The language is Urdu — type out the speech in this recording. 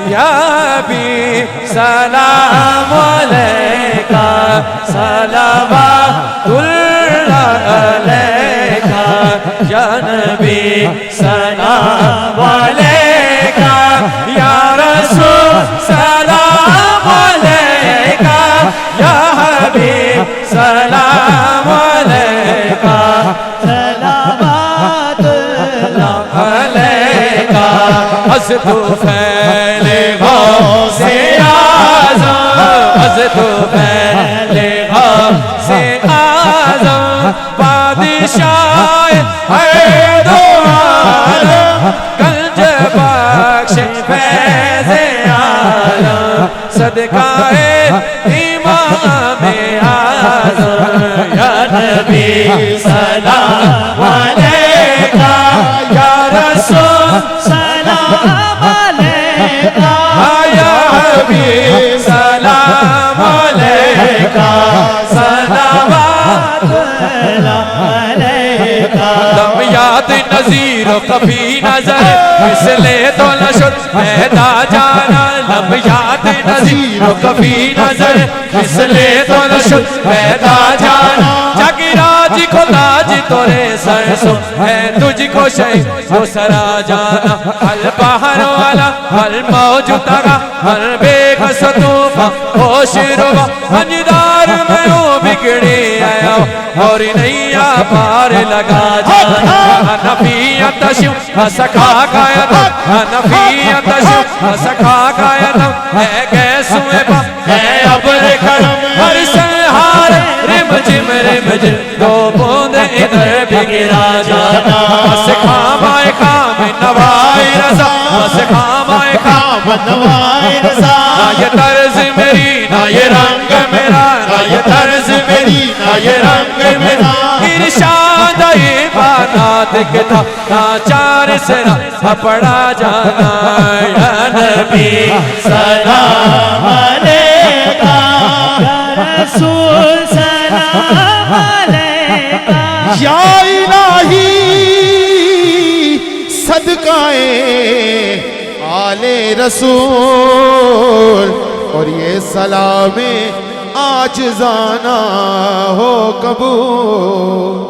یا حبیب سلام علیکہ صلوات اللہ علیکہ یا نبی سلام علیکہ یا رسول سلام علیکہ یا حبیب سلام علیکہ صلوات اللہ علیکہ از تو پھیلے غوث اعظم از تو پھیلے غوث اعظم بادشاہ ہر دو عالم گنج بخش فیض عالم صدقہ امام اعظم یا نبی سلام علیکہ یا رسول سلام علیکہ یا حبیب سلام علیکہ صلوات اللہ علیکہ لم یاد نظیر و کبھی نظر مثل تو نشد پیدا جانا لم یاد نظیر و کبھی نظر مثل تو نشد پیدا جانا جگ راج کو تاج تورے سر سو ہے تجھ کو شہید تو سرا جانا البحر والا الموج تگا ہر بے کس طوفان ہوش روا انجدار میں ہوں بگڑی آیا اور نیا پار لگا جانا حنفیت شو سکھا کایتم حنفیت شو سکھا کایتم اے گیسو با اے عبر کرم ہر سنہار رم جم دو بوند ادھر بگڑا جانا بس خامائے خام نوائی رضا بس خامائے خام نوائی رضا نہ یہ طرز میری نہ یہ رنگ میرا نہ یہ طرز میری نہ یہ رنگ میرا ارشاد عبادات کتا ناچار سے نہ پڑا جانا یا نبی سلام علیکہ یا رسول سلام علیکہ یا الہی صدقائے آل رسول اور یہ سلام عاجزانہ ہو قبول